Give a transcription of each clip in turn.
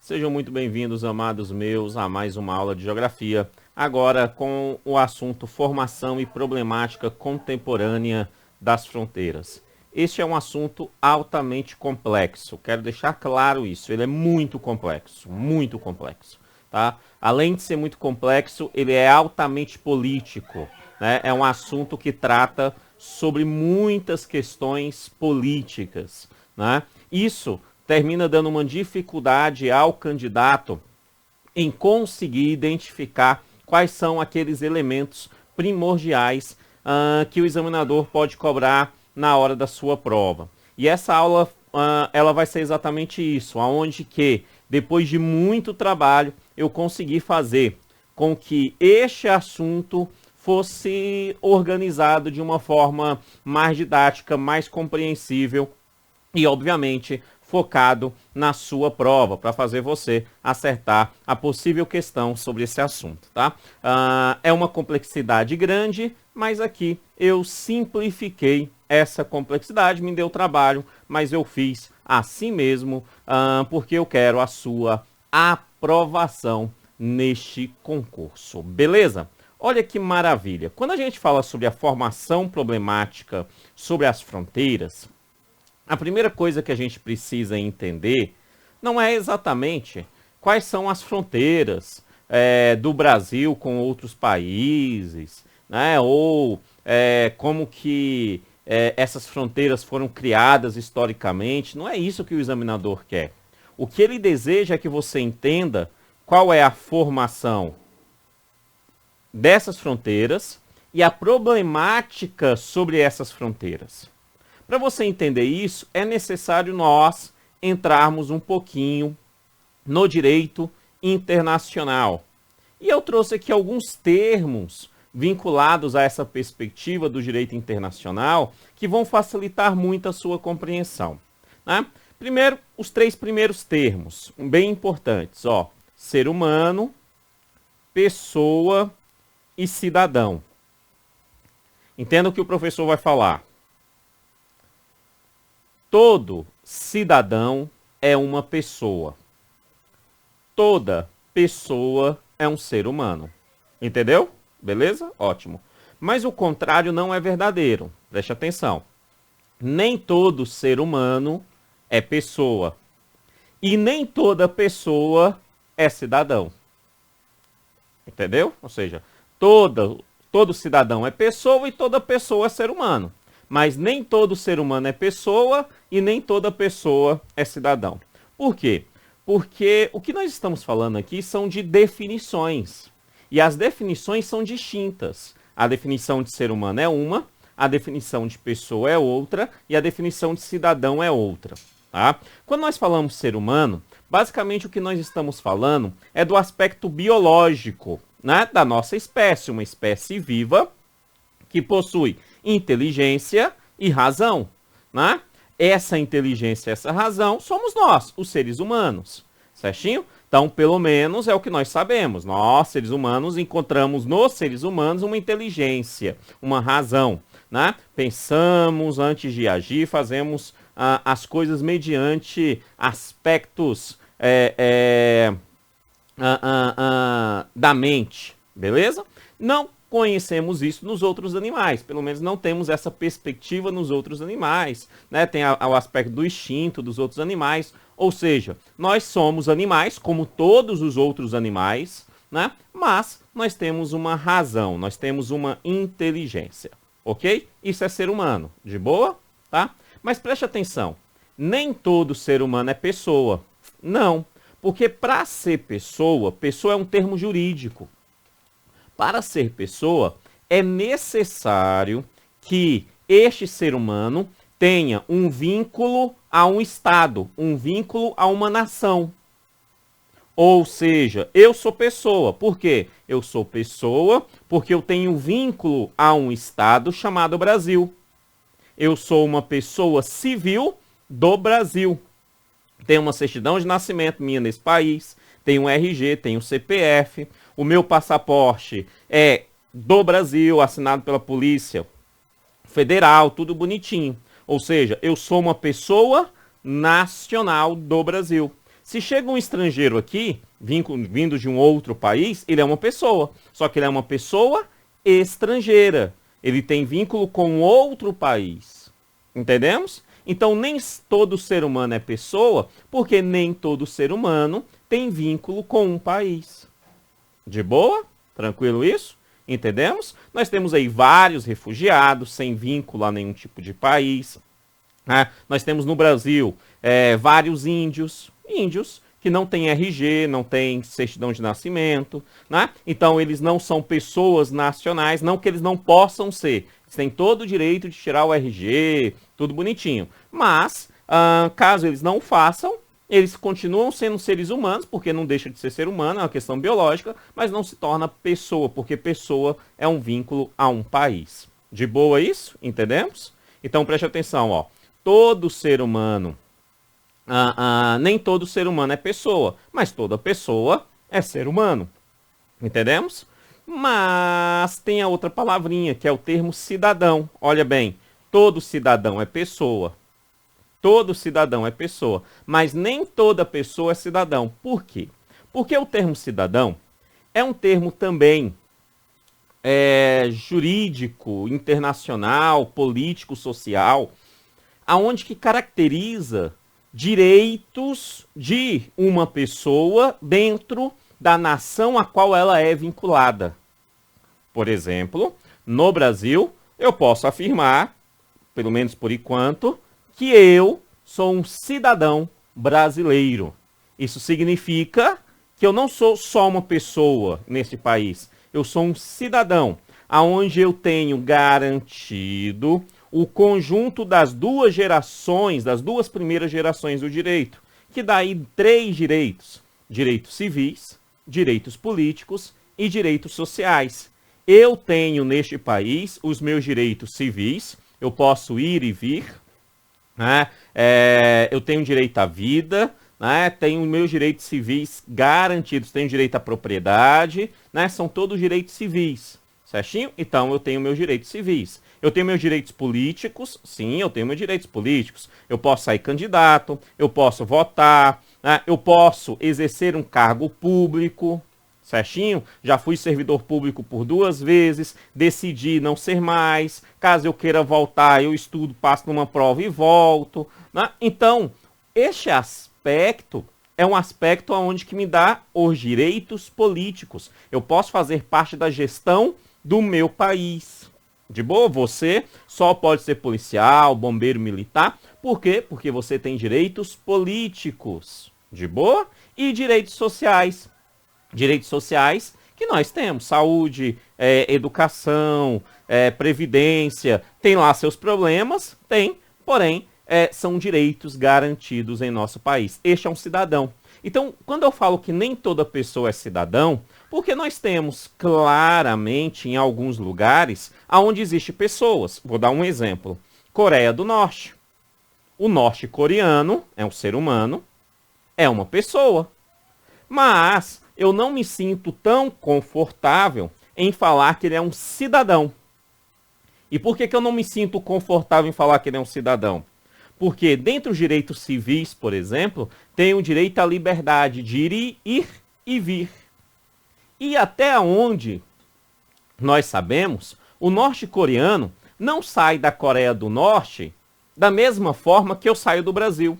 Sejam muito bem-vindos, amados meus, a mais uma aula de Geografia, agora com o assunto Formação e Problemática Contemporânea das Fronteiras. Este é um assunto altamente complexo, quero deixar claro isso, ele é muito complexo, tá? Além de ser muito complexo, ele é altamente político, né? É um assunto que trata sobre muitas questões políticas, né? Isso termina dando uma dificuldade ao candidato em conseguir identificar quais são aqueles elementos primordiais que o examinador pode cobrar na hora da sua prova. E essa aula ela vai ser exatamente isso, aonde que, depois de muito trabalho, eu consegui fazer com que este assunto fosse organizado de uma forma mais didática, mais compreensível e, obviamente, focado na sua prova, para fazer você acertar a possível questão sobre esse assunto, tá? É uma complexidade grande, mas aqui eu simplifiquei essa complexidade, me deu trabalho, mas eu fiz assim mesmo, porque eu quero a sua aprovação neste concurso, beleza? Olha que maravilha! Quando a gente fala sobre a formação problemática sobre as fronteiras, a primeira coisa que a gente precisa entender não é exatamente quais são as fronteiras do Brasil com outros países, né? Ou como que essas fronteiras foram criadas historicamente. Não é isso que o examinador quer. O que ele deseja é que você entenda qual é a formação dessas fronteiras e a problemática sobre essas fronteiras. Para você entender isso, é necessário nós entrarmos um pouquinho no direito internacional. E eu trouxe aqui alguns termos vinculados a essa perspectiva do direito internacional que vão facilitar muito a sua compreensão, né? Primeiro, os três primeiros termos, bem importantes, ó: ser humano, pessoa e cidadão. Entenda o que o professor vai falar. Todo cidadão é uma pessoa. Toda pessoa é um ser humano. Entendeu? Beleza? Ótimo. Mas o contrário não é verdadeiro. Preste atenção. Nem todo ser humano é pessoa. E nem toda pessoa é cidadão. Entendeu? Ou seja, todo cidadão é pessoa e toda pessoa é ser humano. Mas nem todo ser humano é pessoa e nem toda pessoa é cidadão. Por quê? Porque o que nós estamos falando aqui são de definições. E as definições são distintas. A definição de ser humano é uma, a definição de pessoa é outra e a definição de cidadão é outra. Tá? Quando nós falamos ser humano, basicamente o que nós estamos falando é do aspecto biológico, né, da nossa espécie, uma espécie viva que possui inteligência e razão, né? Essa inteligência, essa razão, somos nós, os seres humanos, certinho? Então, pelo menos é o que nós sabemos. Nós, seres humanos, encontramos nos seres humanos uma inteligência, uma razão, né? Pensamos antes de agir, fazemos as coisas mediante aspectos da mente, beleza? Não conhecemos isso nos outros animais, pelo menos não temos essa perspectiva nos outros animais, né? Tem o aspecto do instinto dos outros animais, ou seja, nós somos animais como todos os outros animais, né? Mas nós temos uma razão, nós temos uma inteligência, ok? Isso é ser humano, de boa? Tá? Mas preste atenção, nem todo ser humano é pessoa, não, porque para ser pessoa, pessoa é um termo jurídico. Para ser pessoa, é necessário que este ser humano tenha um vínculo a um Estado, um vínculo a uma nação. Ou seja, eu sou pessoa. Por quê? Eu sou pessoa porque eu tenho vínculo a um Estado chamado Brasil. Eu sou uma pessoa civil do Brasil. Tenho uma certidão de nascimento minha nesse país, tenho um RG, tenho um CPF, o meu passaporte é do Brasil, assinado pela Polícia Federal, tudo bonitinho. Ou seja, eu sou uma pessoa nacional do Brasil. Se chega um estrangeiro aqui, vindo de um outro país, ele é uma pessoa. Só que ele é uma pessoa estrangeira. Ele tem vínculo com outro país. Entendemos? Então, nem todo ser humano é pessoa, porque nem todo ser humano tem vínculo com um país. De boa? Tranquilo isso? Entendemos? Nós temos aí vários refugiados sem vínculo a nenhum tipo de país. Nós temos no Brasil vários índios que não têm RG, não têm certidão de nascimento, né? Então eles não são pessoas nacionais, não que eles não possam ser. Eles têm todo o direito de tirar o RG, tudo bonitinho. Mas, caso eles não façam, eles continuam sendo seres humanos, porque não deixa de ser ser humano, é uma questão biológica, mas não se torna pessoa, porque pessoa é um vínculo a um país. De boa isso? Entendemos? Então preste atenção, ó. Todo ser humano, nem todo ser humano é pessoa, mas toda pessoa é ser humano. Entendemos? Mas tem a outra palavrinha, que é o termo cidadão. Olha bem, todo cidadão é pessoa. Todo cidadão é pessoa, mas nem toda pessoa é cidadão. Por quê? Porque o termo cidadão é um termo também jurídico, internacional, político, social, aonde que caracteriza direitos de uma pessoa dentro da nação a qual ela é vinculada. Por exemplo, no Brasil, eu posso afirmar, pelo menos por enquanto, que eu sou um cidadão brasileiro. Isso significa que eu não sou só uma pessoa neste país. Eu sou um cidadão, aonde eu tenho garantido o conjunto das duas gerações, das duas primeiras gerações do direito, que dá aí 3 direitos: direitos civis, direitos políticos e direitos sociais. Eu tenho neste país os meus direitos civis, eu posso ir e vir, né? Eu tenho direito à vida, né? Tenho meus direitos civis garantidos, tenho direito à propriedade, né? São todos direitos civis, certinho? Então eu tenho meus direitos civis. Eu tenho meus direitos políticos, sim, eu tenho meus direitos políticos. Eu posso sair candidato, eu posso votar, né? Eu posso exercer um cargo público, certinho? Já fui servidor público por 2 vezes, decidi não ser mais. Caso eu queira voltar, eu estudo, passo numa prova e volto, né? Então, este aspecto é um aspecto onde que me dá os direitos políticos. Eu posso fazer parte da gestão do meu país. De boa? Você só pode ser policial, bombeiro, militar. Por quê? Porque você tem direitos políticos. De boa? E direitos sociais. Direitos sociais que nós temos: saúde, educação, previdência. Tem lá seus problemas? Tem, porém, são direitos garantidos em nosso país. Este é um cidadão. Então, quando eu falo que nem toda pessoa é cidadão, porque nós temos claramente em alguns lugares onde existem pessoas. Vou dar um exemplo. Coreia do Norte. O norte-coreano é um ser humano, é uma pessoa. Mas eu não me sinto tão confortável em falar que ele é um cidadão. E por que eu não me sinto confortável em falar que ele é um cidadão? Porque dentro dos direitos civis, por exemplo, tem o direito à liberdade de ir e vir. E até onde nós sabemos, o norte-coreano não sai da Coreia do Norte da mesma forma que eu saio do Brasil.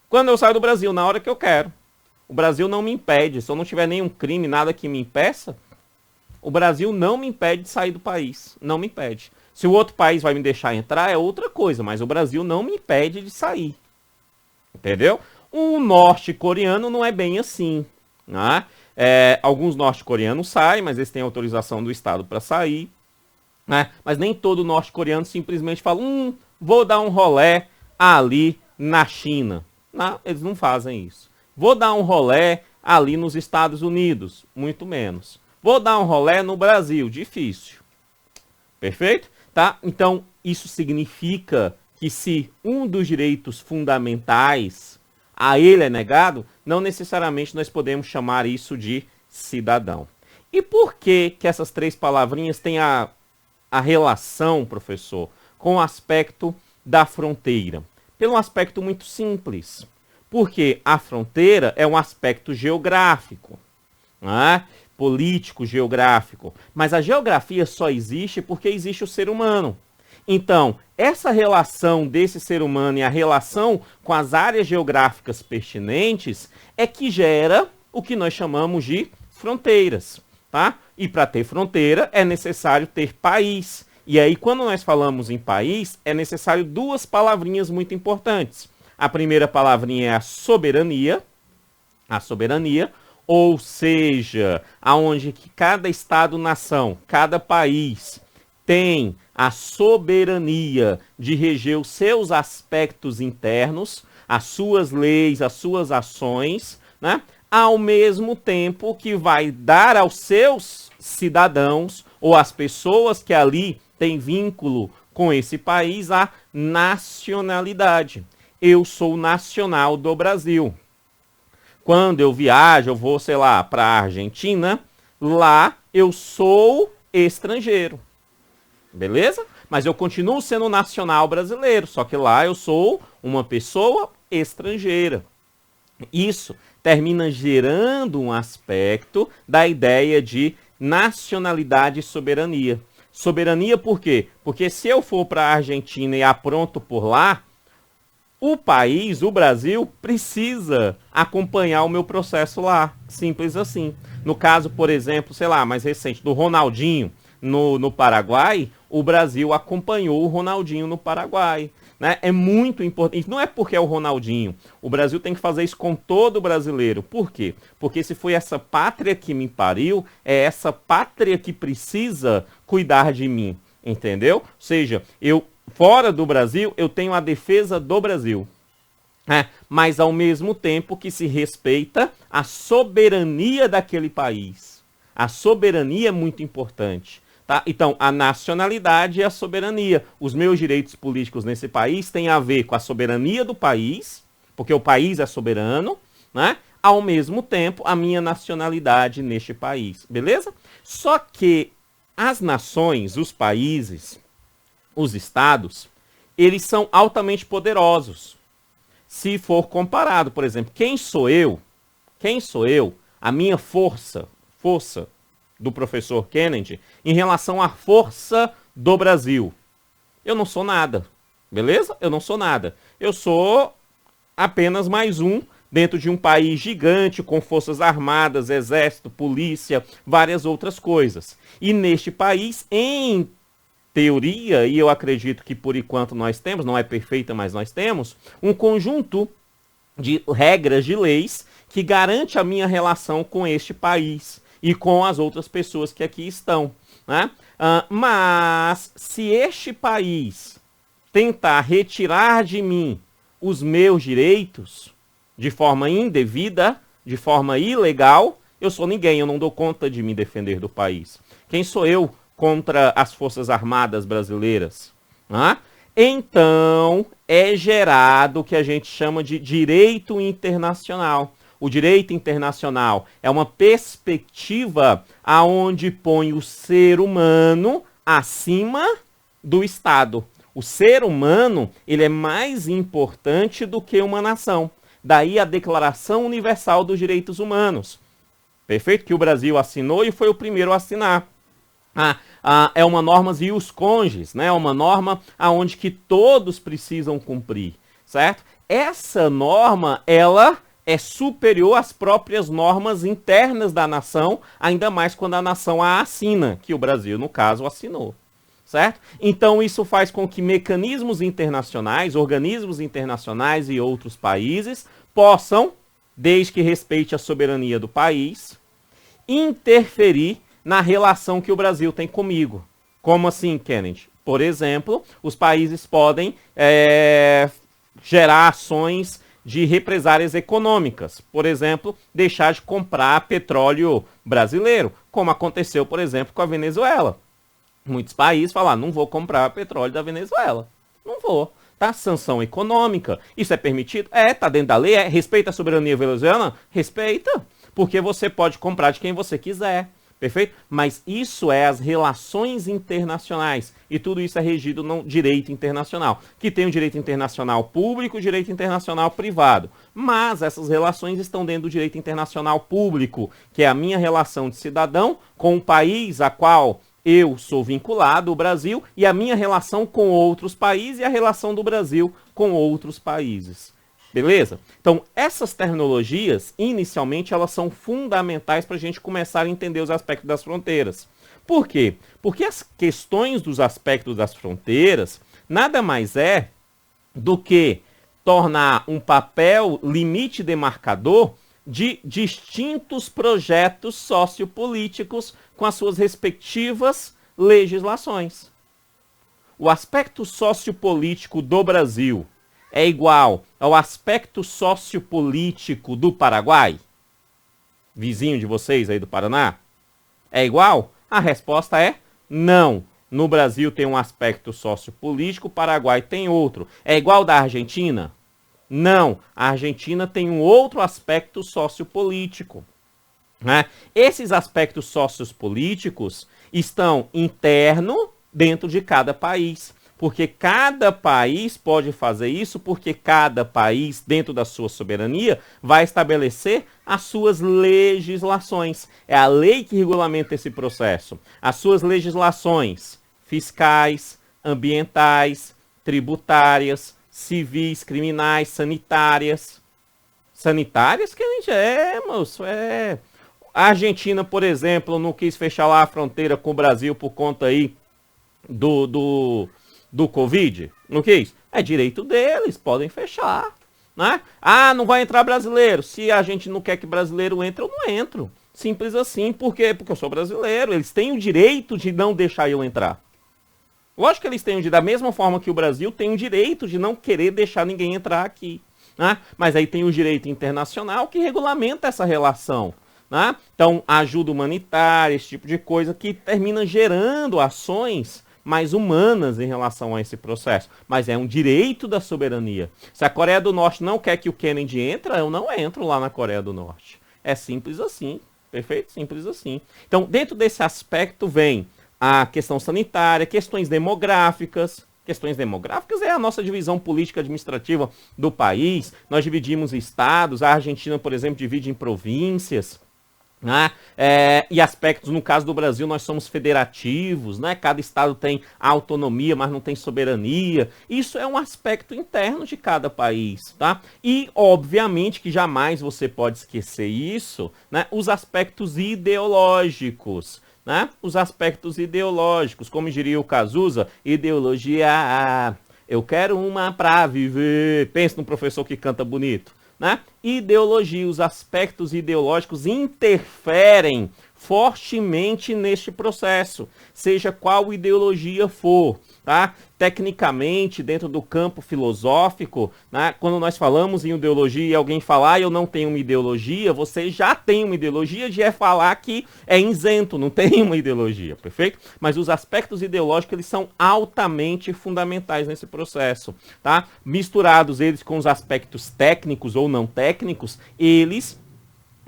Quando eu saio do Brasil, na hora que eu quero. O Brasil não me impede, se eu não tiver nenhum crime, nada que me impeça, o Brasil não me impede de sair do país, não me impede. Se o outro país vai me deixar entrar é outra coisa, mas o Brasil não me impede de sair. Entendeu? O norte-coreano não é bem assim, né? Alguns norte-coreanos saem, mas eles têm autorização do Estado para sair, né? Mas nem todo norte-coreano simplesmente fala, vou dar um rolé ali na China. Não, eles não fazem isso. Vou dar um rolé ali nos Estados Unidos, muito menos. Vou dar um rolé no Brasil, difícil. Perfeito? Tá? Então, isso significa que se um dos direitos fundamentais a ele é negado, não necessariamente nós podemos chamar isso de cidadão. E por que que essas 3 palavrinhas têm a relação, professor, com o aspecto da fronteira? Pelo aspecto muito simples. Porque a fronteira é um aspecto geográfico, né? Político, geográfico. Mas a geografia só existe porque existe o ser humano. Então, essa relação desse ser humano e a relação com as áreas geográficas pertinentes é que gera o que nós chamamos de fronteiras, tá? E para ter fronteira é necessário ter país. E aí, quando nós falamos em país, é necessário duas palavrinhas muito importantes. A primeira palavrinha é a soberania, ou seja, aonde que cada estado-nação, cada país tem a soberania de reger os seus aspectos internos, as suas leis, as suas ações, né? Ao mesmo tempo que vai dar aos seus cidadãos ou às pessoas que ali têm vínculo com esse país a nacionalidade. Eu sou nacional do Brasil. Quando eu viajo, eu vou, sei lá, para a Argentina, lá eu sou estrangeiro. Beleza? Mas eu continuo sendo nacional brasileiro, só que lá eu sou uma pessoa estrangeira. Isso termina gerando um aspecto da ideia de nacionalidade e soberania. Soberania por quê? Porque se eu for para a Argentina e apronto por lá, o país, o Brasil, precisa acompanhar o meu processo lá. Simples assim. No caso, por exemplo, sei lá, mais recente, do Ronaldinho no Paraguai, o Brasil acompanhou o Ronaldinho no Paraguai. Né? É muito importante. Não é porque é o Ronaldinho. O Brasil tem que fazer isso com todo brasileiro. Por quê? Porque se foi essa pátria que me pariu, é essa pátria que precisa cuidar de mim. Entendeu? Ou seja, fora do Brasil, eu tenho a defesa do Brasil. Mas ao mesmo tempo que se respeita a soberania daquele país. A soberania é muito importante. Tá? Então, a nacionalidade e a soberania. Os meus direitos políticos nesse país têm a ver com a soberania do país, porque o país é soberano, né? Ao mesmo tempo, a minha nacionalidade neste país. Beleza? Só que as nações, os países, os estados, eles são altamente poderosos. Se for comparado, por exemplo, quem sou eu, a minha força do professor Kennedy, em relação à força do Brasil. Eu não sou nada, beleza? Eu não sou nada. Eu sou apenas mais um dentro de um país gigante, com forças armadas, exército, polícia, várias outras coisas. E neste país, em teoria, e eu acredito que por enquanto nós temos, não é perfeita, mas nós temos, um conjunto de regras, de leis, que garante a minha relação com este país e com as outras pessoas que aqui estão. Né? Mas, se este país tentar retirar de mim os meus direitos de forma indevida, de forma ilegal, eu sou ninguém, eu não dou conta de me defender do país. Quem sou eu contra as Forças Armadas brasileiras? Então, é gerado o que a gente chama de direito internacional. O direito internacional é uma perspectiva aonde põe o ser humano acima do Estado. O ser humano, ele é mais importante do que uma nação. Daí a Declaração Universal dos Direitos Humanos. Perfeito? Que o Brasil assinou e foi o primeiro a assinar. É uma norma ius congens, né? É uma norma aonde que todos precisam cumprir, certo? Essa norma, ela é superior às próprias normas internas da nação, ainda mais quando a nação a assina, que o Brasil, no caso, assinou. Certo? Então isso faz com que mecanismos internacionais, organismos internacionais e outros países possam, desde que respeite a soberania do país, interferir na relação que o Brasil tem comigo. Como assim, Kennedy? Por exemplo, os países podem gerar ações de represárias econômicas. Por exemplo, deixar de comprar petróleo brasileiro, como aconteceu, por exemplo, com a Venezuela. Muitos países falaram, não vou comprar petróleo da Venezuela. Não vou. Tá? Sanção econômica. Isso é permitido? Tá dentro da lei. Respeita a soberania venezuelana? Respeita. Porque você pode comprar de quem você quiser. Perfeito? Mas isso é as relações internacionais. E tudo isso é regido no direito internacional. Que tem o direito internacional público e o direito internacional privado. mas essas relações estão dentro do direito internacional público, que é a minha relação de cidadão com o país a qual eu sou vinculado, o Brasil, e a minha relação com outros países e a relação do Brasil com outros países. Beleza? Então, essas terminologias, inicialmente, elas são fundamentais para a gente começar a entender os aspectos das fronteiras. Por quê? Porque as questões dos aspectos das fronteiras nada mais é do que tornar um papel limite demarcador de distintos projetos sociopolíticos com as suas respectivas legislações. O aspecto sociopolítico do Brasil é igual ao aspecto sociopolítico do Paraguai? Vizinho de vocês aí do Paraná? É igual? A resposta é não. No Brasil tem um aspecto sociopolítico, o Paraguai tem outro. É igual da Argentina? Não. A Argentina tem um outro aspecto sociopolítico. Né? Esses aspectos sociopolíticos estão interno dentro de cada país. Porque cada país pode fazer isso, porque cada país, dentro da sua soberania, vai estabelecer as suas legislações. É a lei que regulamenta esse processo. As suas legislações fiscais, ambientais, tributárias, civis, criminais, sanitárias. Sanitárias que a gente moço, A Argentina, por exemplo, não quis fechar lá a fronteira com o Brasil por conta aí do Covid, não quis? É direito deles, podem fechar, né? Ah, não vai entrar brasileiro. Se a gente não quer que brasileiro entre, eu não entro. Simples assim. Por quê? Porque eu sou brasileiro. Eles têm o direito de não deixar eu entrar. Lógico que eles têm, da mesma forma que o Brasil tem o direito de não querer deixar ninguém entrar aqui, né? Mas aí tem o direito internacional que regulamenta essa relação. Né? Então, ajuda humanitária, esse tipo de coisa que termina gerando ações mais humanas em relação a esse processo. Mas é um direito da soberania. Se a Coreia do Norte não quer que o Kennedy entre, eu não entro lá na Coreia do Norte. É simples assim. Perfeito? Simples assim. Então, dentro desse aspecto vem a questão sanitária, questões demográficas. Questões demográficas é a nossa divisão política administrativa do país. Nós dividimos estados. A Argentina, por exemplo, divide em províncias. Né? E aspectos, no caso do Brasil, nós somos federativos, né? Cada estado tem autonomia, mas não tem soberania. Isso é um aspecto interno de cada país, tá? E, obviamente, que jamais você pode esquecer isso, né? Os aspectos ideológicos, né? Os aspectos ideológicos, como diria o Cazuza, ideologia, eu quero uma pra viver. Pensa num professor que canta bonito. Né? Ideologia, os aspectos ideológicos interferem fortemente neste processo, seja qual ideologia for, tá? Tecnicamente, dentro do campo filosófico, né? Quando nós falamos em ideologia e alguém falar, eu não tenho uma ideologia, você já tem uma ideologia de falar que é isento, não tem uma ideologia, perfeito? Mas os aspectos ideológicos, eles são altamente fundamentais nesse processo, tá? Misturados eles com os aspectos técnicos ou não técnicos, eles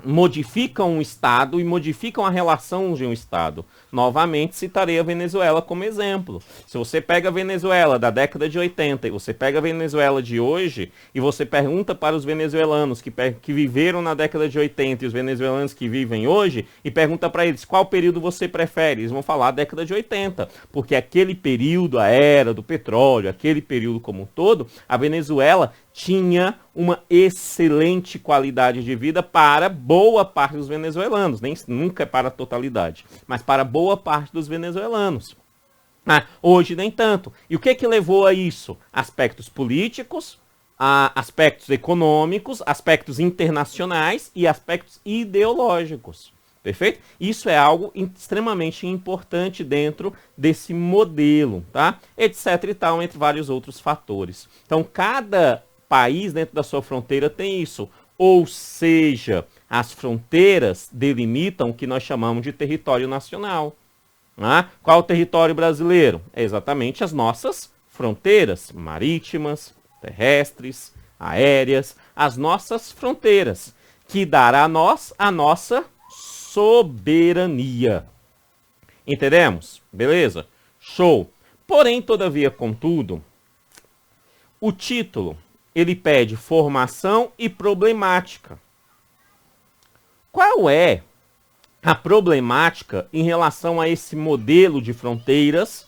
modificam um Estado e modificam a relação de um Estado. Novamente, citarei a Venezuela como exemplo. Se você pega a Venezuela da década de 80 e você pega a Venezuela de hoje e você pergunta para os venezuelanos que viveram na década de 80 e os venezuelanos que vivem hoje e pergunta para eles qual período você prefere, eles vão falar a década de 80, porque aquele período, a era do petróleo, aquele período como um todo, a Venezuela tinha uma excelente qualidade de vida para boa parte dos venezuelanos, nunca para a totalidade, mas para boa parte dos venezuelanos. Hoje nem tanto. E o que levou a isso? Aspectos políticos, aspectos econômicos, aspectos internacionais e aspectos ideológicos. Perfeito? Isso é algo extremamente importante dentro desse modelo, tá? Etc e tal, entre vários outros fatores. Então, cada país dentro da sua fronteira tem isso. Ou seja, as fronteiras delimitam o que nós chamamos de território nacional. Qual o território brasileiro? É exatamente as nossas fronteiras marítimas, terrestres, aéreas, as nossas fronteiras, que dará a nós a nossa soberania. Entendemos? Beleza? Show. Porém, todavia, contudo, o título ele pede formação e problemática. Qual é a problemática em relação a esse modelo de fronteiras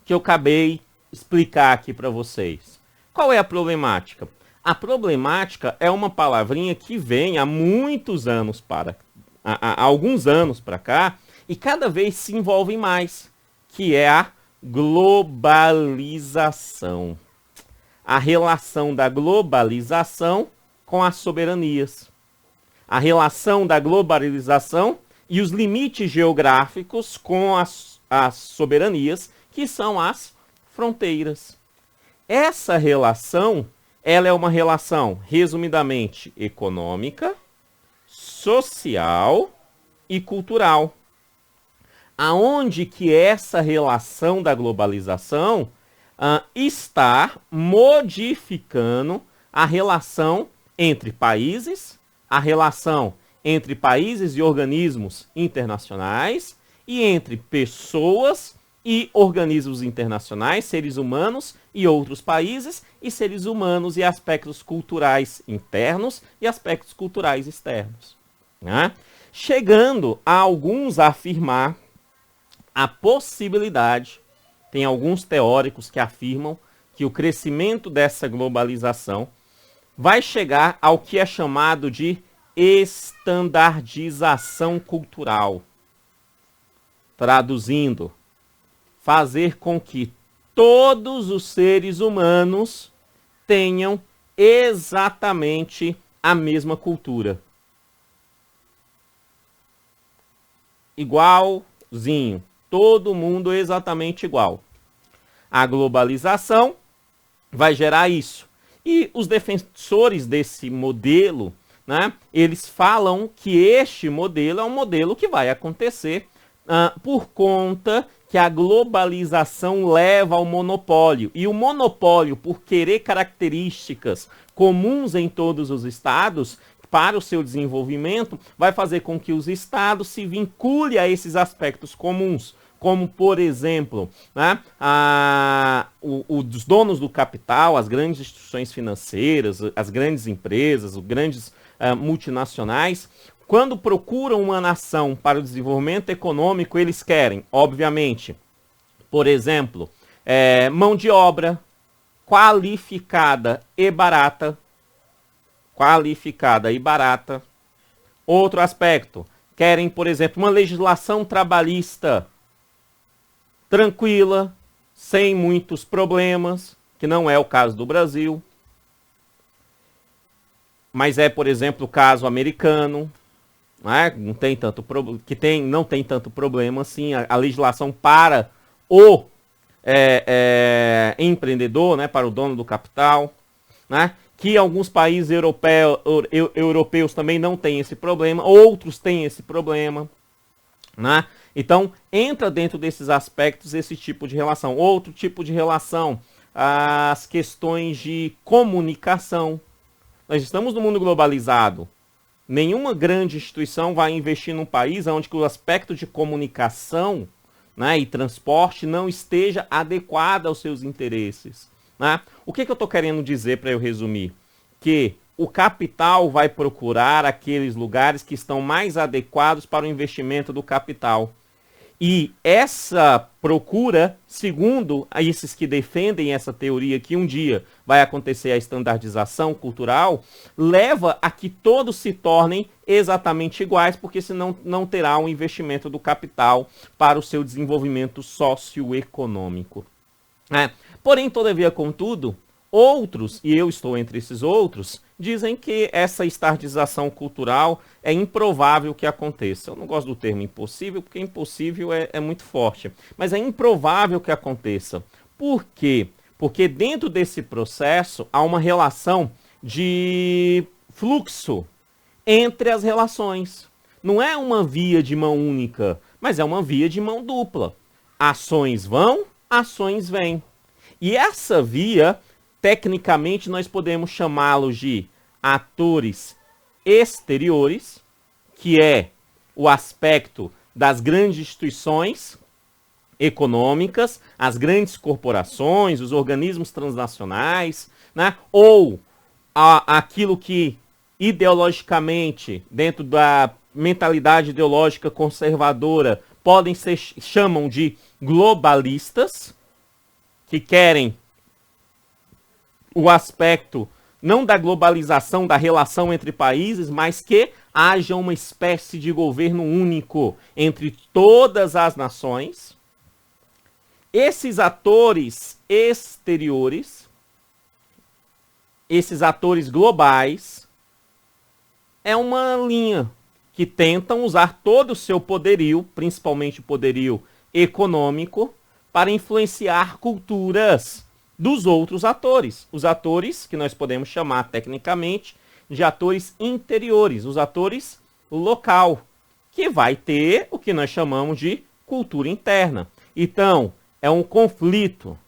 que eu acabei de explicar aqui para vocês? Qual é a problemática? A problemática é uma palavrinha que vem há muitos anos há alguns anos para cá e cada vez se envolve mais, que é a globalização. A relação da globalização com as soberanias. A relação da globalização e os limites geográficos com as soberanias, que são as fronteiras. Essa relação, ela é uma relação, resumidamente, econômica, social e cultural. Aonde que essa relação da globalização está modificando a relação entre países, a relação entre países e organismos internacionais e entre pessoas e organismos internacionais, seres humanos e outros países, e seres humanos e aspectos culturais internos e aspectos culturais externos, né? Chegando a alguns a afirmar a possibilidade, tem alguns teóricos que afirmam que o crescimento dessa globalização vai chegar ao que é chamado de estandardização cultural. Traduzindo, fazer com que todos os seres humanos tenham exatamente a mesma cultura. Igualzinho. Todo mundo exatamente igual. A globalização vai gerar isso. E os defensores desse modelo, né, eles falam que este modelo é um modelo que vai acontecer por conta que a globalização leva ao monopólio. E o monopólio, por querer características comuns em todos os estados, para o seu desenvolvimento, vai fazer com que os estados se vinculem a esses aspectos comuns. Como, por exemplo, né, os donos do capital, as grandes instituições financeiras, as grandes empresas, os grandes multinacionais, quando procuram uma nação para o desenvolvimento econômico, eles querem, obviamente, por exemplo, mão de obra qualificada e barata. Qualificada e barata. Outro aspecto, querem, por exemplo, uma legislação trabalhista tranquila, sem muitos problemas, que não é o caso do Brasil. Mas é, por exemplo, o caso americano, né? Não tem tanto problema assim, a legislação para o empreendedor, né? Para o dono do capital, né? Que alguns países europeus também não têm esse problema, outros têm esse problema, né? Então, entra dentro desses aspectos esse tipo de relação. Outro tipo de relação, as questões de comunicação. Nós estamos no mundo globalizado. Nenhuma grande instituição vai investir num país onde o aspecto de comunicação, né, e transporte não esteja adequado aos seus interesses. Né? O que eu estou querendo dizer para eu resumir? Que o capital vai procurar aqueles lugares que estão mais adequados para o investimento do capital. E essa procura, segundo esses que defendem essa teoria que um dia vai acontecer a estandardização cultural, leva a que todos se tornem exatamente iguais, porque senão não terá um investimento do capital para o seu desenvolvimento socioeconômico. Porém, todavia, contudo, outros, e eu estou entre esses outros, dizem que essa estandardização cultural é improvável que aconteça. Eu não gosto do termo impossível, porque impossível é muito forte. Mas é improvável que aconteça. Por quê? Porque dentro desse processo há uma relação de fluxo entre as relações. Não é uma via de mão única, mas é uma via de mão dupla. Ações vão, ações vêm. E essa via, tecnicamente, nós podemos chamá-los de atores exteriores, que é o aspecto das grandes instituições econômicas, as grandes corporações, os organismos transnacionais, né? Ou aquilo que ideologicamente, dentro da mentalidade ideológica conservadora, chamam de globalistas, que querem o aspecto não da globalização, da relação entre países, mas que haja uma espécie de governo único entre todas as nações. Esses atores exteriores, esses atores globais, é uma linha que tentam usar todo o seu poderio, principalmente o poderio econômico, para influenciar culturas dos outros atores. Os atores que nós podemos chamar tecnicamente de atores interiores, os atores local, que vai ter o que nós chamamos de cultura interna. Então, é um conflito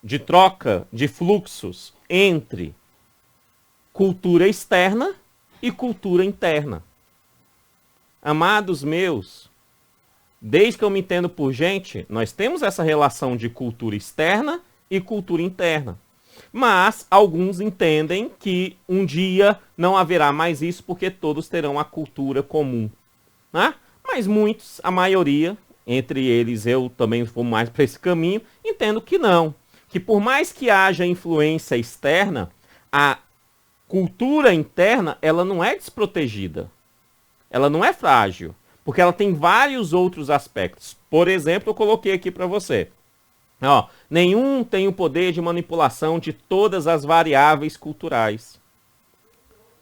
de troca de fluxos entre cultura externa e cultura interna. Amados meus, desde que eu me entendo por gente, nós temos essa relação de cultura externa e cultura interna. Mas alguns entendem que um dia não haverá mais isso porque todos terão a cultura comum, né? Mas muitos, a maioria, entre eles eu também vou mais para esse caminho, entendo que não. Que por mais que haja influência externa, a cultura interna ela não é desprotegida. Ela não é frágil, porque ela tem vários outros aspectos. Por exemplo, eu coloquei aqui para você. Ó, nenhum tem o poder de manipulação de todas as variáveis culturais.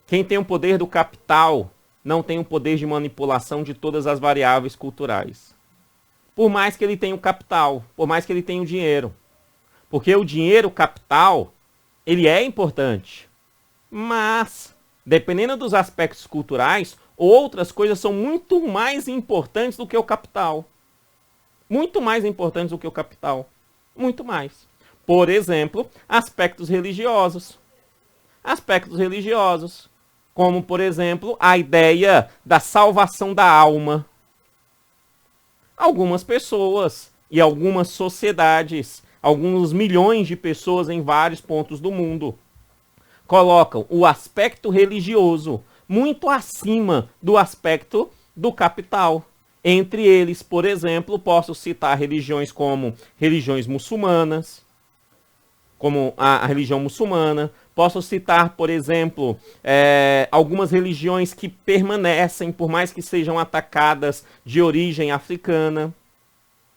Quem tem o poder do capital não tem o poder de manipulação de todas as variáveis culturais. Por mais que ele tenha o capital, por mais que ele tenha o dinheiro. Porque o dinheiro, o capital, ele é importante. Mas, dependendo dos aspectos culturais, outras coisas são muito mais importantes do que o capital. Muito mais importantes do que o capital. Muito mais. Por exemplo, aspectos religiosos. Aspectos religiosos. Como, por exemplo, a ideia da salvação da alma. Algumas pessoas e algumas sociedades, alguns milhões de pessoas em vários pontos do mundo, colocam o aspecto religioso muito acima do aspecto do capital. Entre eles, por exemplo, posso citar religiões como religiões muçulmanas, como a religião muçulmana. Posso citar, por exemplo, algumas religiões que permanecem, por mais que sejam atacadas, de origem africana,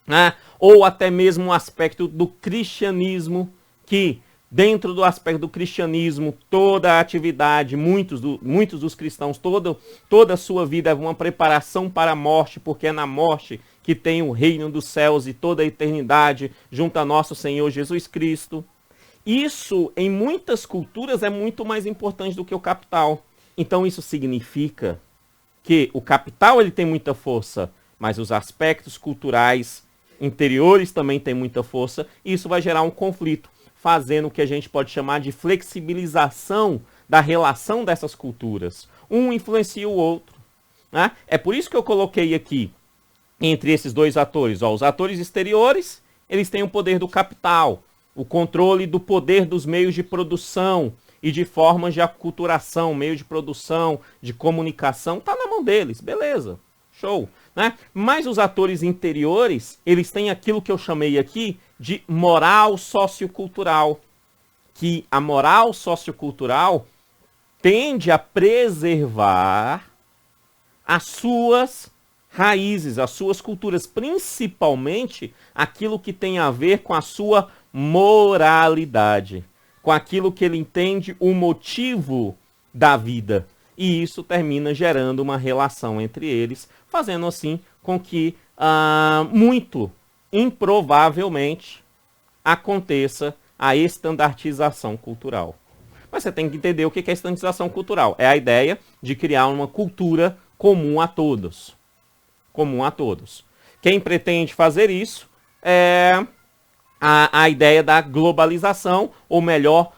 né? Ou até mesmo o aspecto do cristianismo, que dentro do aspecto do cristianismo, toda a atividade, muitos dos cristãos, toda a sua vida é uma preparação para a morte, porque é na morte que tem o reino dos céus e toda a eternidade junto a nosso Senhor Jesus Cristo. Isso, em muitas culturas, é muito mais importante do que o capital. Então, isso significa que o capital ele tem muita força, mas os aspectos culturais interiores também têm muita força, e isso vai gerar um conflito, fazendo o que a gente pode chamar de flexibilização da relação dessas culturas. Um influencia o outro, né? É por isso que eu coloquei aqui, entre esses dois atores, os atores exteriores, eles têm o poder do capital, o controle do poder dos meios de produção e de formas de aculturação, meio de produção, de comunicação, está na mão deles, beleza, show, né? Mas os atores interiores, eles têm aquilo que eu chamei aqui de moral sociocultural, que a moral sociocultural tende a preservar as suas raízes, as suas culturas, principalmente aquilo que tem a ver com a sua moralidade, com aquilo que ele entende o motivo da vida. E isso termina gerando uma relação entre eles, fazendo assim com que muito improvavelmente aconteça a estandartização cultural. Mas você tem que entender o que é estandartização cultural. É a ideia de criar uma cultura comum a todos. Comum a todos. Quem pretende fazer isso é a ideia da globalização, ou melhor,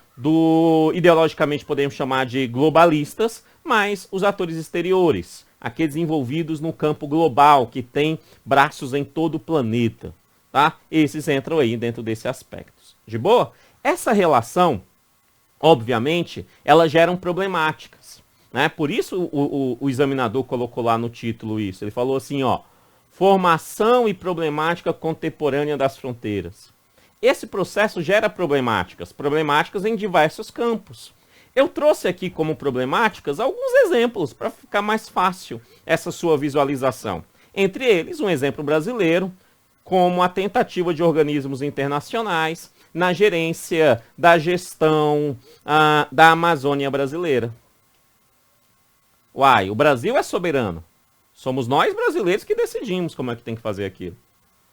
ideologicamente podemos chamar de globalistas, mas os atores exteriores, aqueles envolvidos no campo global, que tem braços em todo o planeta, tá? Esses entram aí dentro desses aspectos. De boa? Essa relação obviamente, elas geram problemáticas, né? Por isso o examinador colocou lá no título isso. Ele falou assim, ó, formação e problemática contemporânea das fronteiras. Esse processo gera problemáticas em diversos campos. Eu trouxe aqui como problemáticas alguns exemplos para ficar mais fácil essa sua visualização. Entre eles, um exemplo brasileiro, como a tentativa de organismos internacionais na gerência da gestão da Amazônia brasileira. Uai, o Brasil é soberano. Somos nós brasileiros que decidimos como é que tem que fazer aquilo.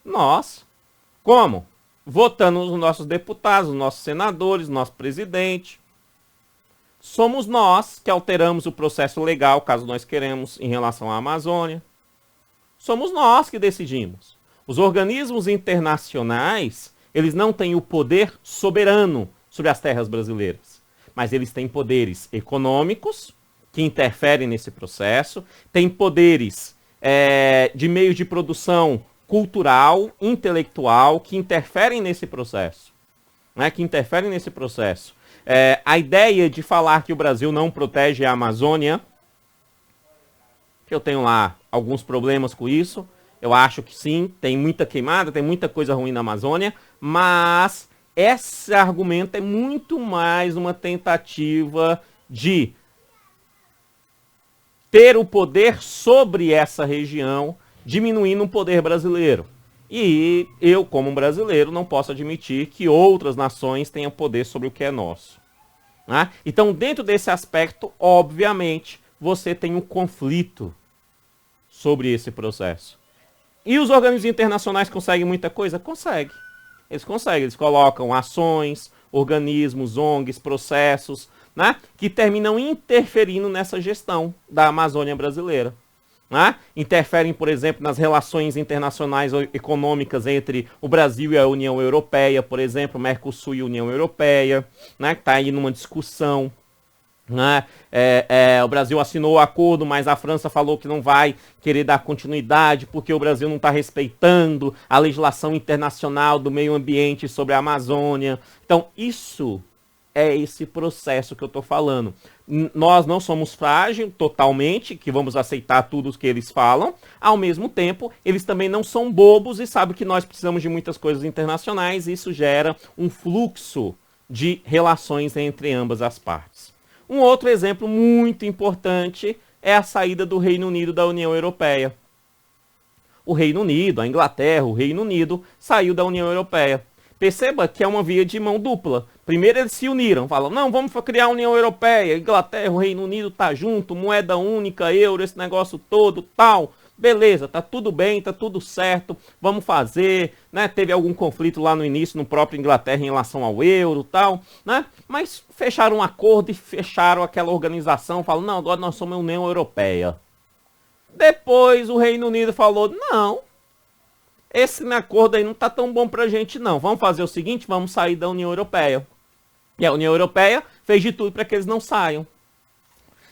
Nós. Como? Votando nos nossos deputados, nos nossos senadores, no nosso presidente. Somos nós que alteramos o processo legal, caso nós queremos, em relação à Amazônia. Somos nós que decidimos. Os organismos internacionais, eles não têm o poder soberano sobre as terras brasileiras, mas eles têm poderes econômicos, que interferem nesse processo, têm poderes de meio de produção cultural, intelectual, que interferem nesse processo. Né? A ideia de falar que o Brasil não protege a Amazônia, que eu tenho lá alguns problemas com isso, eu acho que sim, tem muita queimada, tem muita coisa ruim na Amazônia, mas esse argumento é muito mais uma tentativa de ter o poder sobre essa região, diminuindo o poder brasileiro. E eu, como brasileiro, não posso admitir que outras nações tenham poder sobre o que é nosso. Né? Então, dentro desse aspecto, obviamente, você tem um conflito sobre esse processo. E os organismos internacionais conseguem muita coisa? Conseguem. Eles colocam ações, organismos, ONGs, processos, né, que terminam interferindo nessa gestão da Amazônia brasileira. Né? Interferem, por exemplo, nas relações internacionais econômicas entre o Brasil e a União Europeia, por exemplo, Mercosul e União Europeia, né, que está aí numa discussão. Né? O Brasil assinou o acordo, mas a França falou que não vai querer dar continuidade porque o Brasil não está respeitando a legislação internacional do meio ambiente sobre a Amazônia. Então, isso é esse processo que eu estou falando. Nós não somos frágeis totalmente, que vamos aceitar tudo o que eles falam. Ao mesmo tempo, eles também não são bobos e sabem que nós precisamos de muitas coisas internacionais. E isso gera um fluxo de relações entre ambas as partes. Um outro exemplo muito importante é a saída do Reino Unido da União Europeia. O Reino Unido, a Inglaterra, o Reino Unido saiu da União Europeia. Perceba que é uma via de mão dupla. Primeiro eles se uniram, falam, não, vamos criar a União Europeia, Inglaterra, o Reino Unido tá junto, moeda única, euro, esse negócio todo, tal. Beleza, tá tudo bem, tá tudo certo, vamos fazer, né? Teve algum conflito lá no início, no próprio Inglaterra em relação ao euro, tal, né? Mas fecharam um acordo e fecharam aquela organização, falam, não, agora nós somos a União Europeia. Depois o Reino Unido falou, não, esse acordo aí não tá tão bom pra gente não, vamos fazer o seguinte, vamos sair da União Europeia. E a União Europeia fez de tudo para que eles não saiam.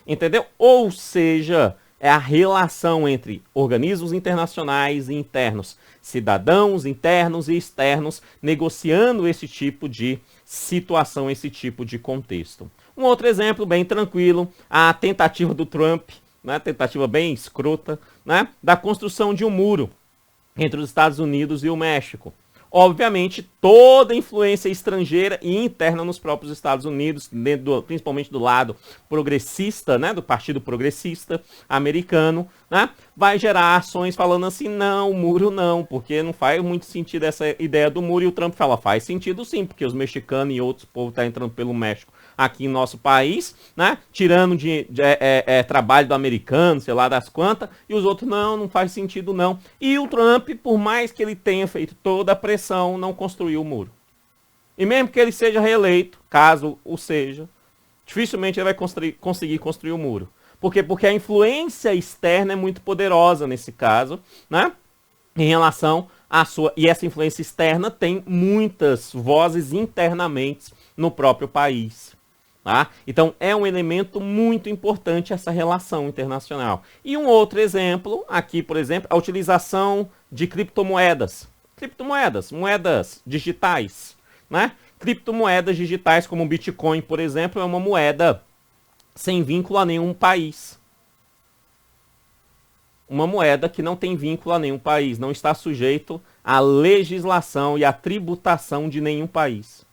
Entendeu? Ou seja, é a relação entre organismos internacionais e internos, cidadãos internos e externos, negociando esse tipo de situação, esse tipo de contexto. Um outro exemplo bem tranquilo, a tentativa do Trump, né, tentativa bem escrota, né, da construção de um muro entre os Estados Unidos e o México. Obviamente, toda influência estrangeira e interna nos próprios Estados Unidos, principalmente do lado progressista, né, do Partido Progressista americano, né, vai gerar ações falando assim, não, o muro não, porque não faz muito sentido essa ideia do muro. E o Trump fala, faz sentido sim, porque os mexicanos e outros povos estão entrando pelo México aqui em nosso país, né, tirando trabalho do americano, sei lá das quantas, e os outros, não faz sentido não. E o Trump, por mais que ele tenha feito toda a pressão, não construiu o muro. E mesmo que ele seja reeleito, caso o seja, dificilmente ele vai conseguir construir o muro. Por quê? Porque a influência externa é muito poderosa nesse caso, né, em relação à sua... E essa influência externa tem muitas vozes internamente no próprio país. Tá? Então é um elemento muito importante essa relação internacional. E um outro exemplo, aqui por exemplo, a utilização de criptomoedas. Moedas digitais, né? Criptomoedas digitais como o Bitcoin, por exemplo, é uma moeda sem vínculo a nenhum país. Uma moeda que não tem vínculo a nenhum país, não está sujeito à legislação e à tributação de nenhum país.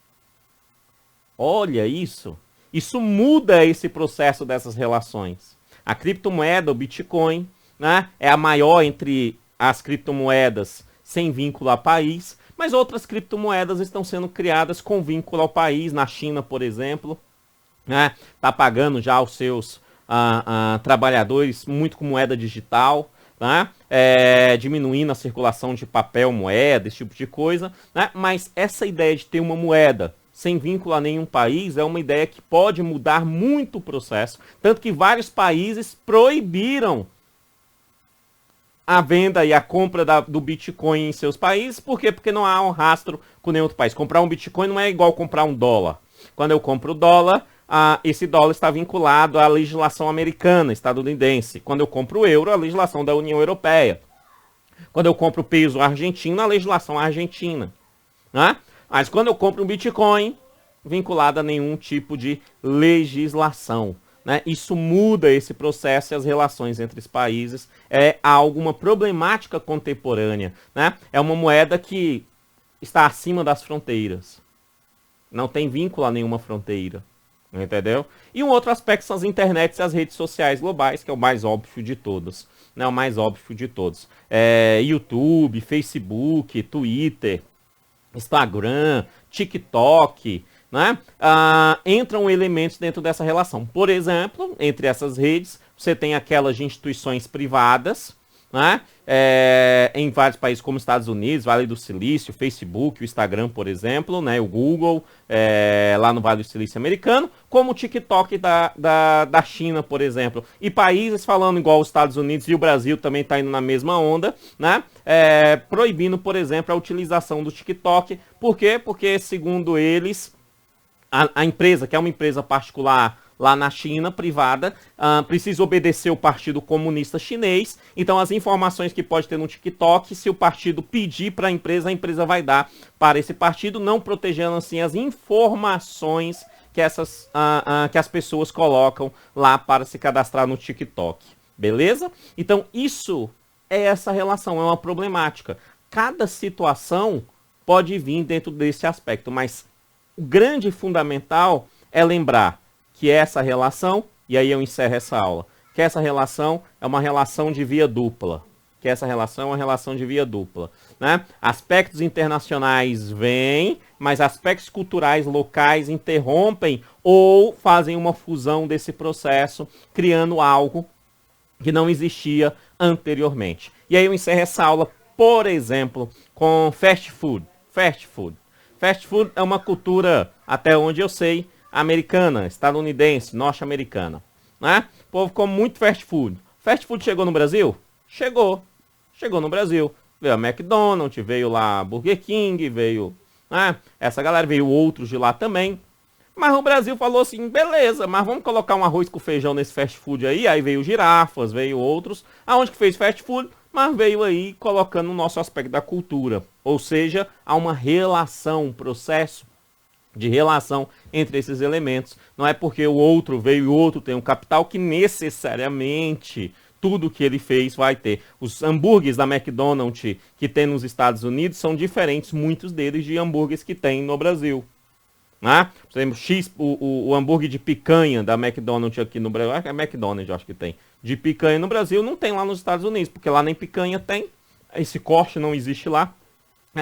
Olha isso. Isso muda esse processo dessas relações. A criptomoeda, o Bitcoin, né, é a maior entre as criptomoedas sem vínculo a país, mas outras criptomoedas estão sendo criadas com vínculo ao país. Na China, por exemplo, né, tá pagando já os seus trabalhadores muito com moeda digital, né, diminuindo a circulação de papel, moeda, esse tipo de coisa, né, mas essa ideia de ter uma moeda sem vínculo a nenhum país é uma ideia que pode mudar muito o processo, tanto que vários países proibiram a venda e a compra do Bitcoin em seus países. Por quê? Porque não há um rastro com nenhum outro país. Comprar um Bitcoin não é igual comprar um dólar. Quando eu compro o dólar, esse dólar está vinculado à legislação americana, estadunidense. Quando eu compro o euro, a legislação da União Europeia. Quando eu compro o peso argentino, a legislação argentina. Né? Mas quando eu compro um Bitcoin, vinculado a nenhum tipo de legislação. Né? Isso muda esse processo e as relações entre os países. É alguma problemática contemporânea. Né? É uma moeda que está acima das fronteiras. Não tem vínculo a nenhuma fronteira. Entendeu? E um outro aspecto são as internets e as redes sociais globais, que é o mais óbvio de todos. Né? O mais óbvio de todos. YouTube, Facebook, Twitter, Instagram, TikTok, né? Entram elementos dentro dessa relação. Por exemplo, entre essas redes, você tem aquelas de instituições privadas, né? Em vários países como Estados Unidos, Vale do Silício, Facebook, o Instagram, por exemplo, né? O Google, lá no Vale do Silício americano, como o TikTok da China, por exemplo. E países falando igual os Estados Unidos e o Brasil também está indo na mesma onda, né? Proibindo, por exemplo, a utilização do TikTok. Por quê? Porque, segundo eles, a empresa, que é uma empresa particular lá na China, privada, precisa obedecer o Partido Comunista Chinês. Então, as informações que pode ter no TikTok, se o partido pedir para a empresa vai dar para esse partido, não protegendo assim as informações que as pessoas colocam lá para se cadastrar no TikTok. Beleza? Então, isso é essa relação, é uma problemática. Cada situação pode vir dentro desse aspecto, mas o grande fundamental é lembrar que essa relação, e aí eu encerro essa aula, que essa relação é uma relação de via dupla. Que essa relação é uma relação de via dupla. Né? Aspectos internacionais vêm, mas aspectos culturais locais interrompem ou fazem uma fusão desse processo, criando algo que não existia anteriormente. E aí eu encerro essa aula, por exemplo, com fast food. Fast food. Fast food é uma cultura, até onde eu sei, americana, estadunidense, norte-americana. Né? O povo come muito fast food. Fast food chegou no Brasil? Chegou. Chegou no Brasil. Veio a McDonald's, veio lá a Burger King, veio... Né? Essa galera, veio outros de lá também. Mas o Brasil falou assim, beleza, mas vamos colocar um arroz com feijão nesse fast food aí. Aí veio girafas, veio outros. Aonde que fez fast food? Mas veio aí colocando o nosso aspecto da cultura. Ou seja, há uma relação, um processo de relação entre esses elementos. Não é porque o outro veio e o outro tem um capital que necessariamente tudo que ele fez vai ter. Os hambúrgueres da McDonald's que tem nos Estados Unidos são diferentes, muitos deles, de hambúrgueres que tem no Brasil. Né? Por exemplo, o hambúrguer de picanha da McDonald's aqui no Brasil, é McDonald's, eu acho que tem, de picanha no Brasil, não tem lá nos Estados Unidos, porque lá nem picanha tem, esse corte não existe lá.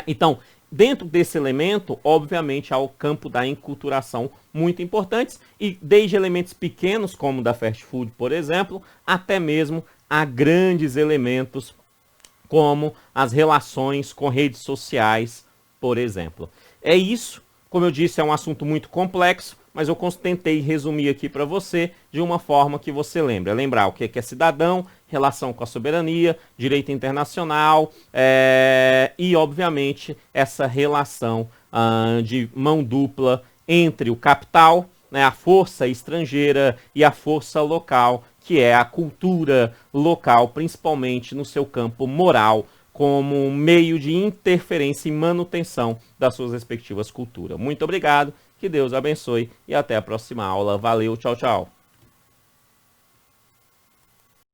Então, dentro desse elemento, obviamente, há o campo da enculturação muito importantes, e desde elementos pequenos, como o da fast food, por exemplo, até mesmo a grandes elementos, como as relações com redes sociais, por exemplo. É isso, como eu disse, é um assunto muito complexo, mas eu tentei resumir aqui para você de uma forma que você lembre. Lembrar o que é cidadão, relação com a soberania, direito internacional e, obviamente, essa relação de mão dupla entre o capital, né, a força estrangeira e a força local, que é a cultura local, principalmente no seu campo moral, como meio de interferência e manutenção das suas respectivas culturas. Muito obrigado, que Deus abençoe e até a próxima aula. Valeu, tchau, tchau.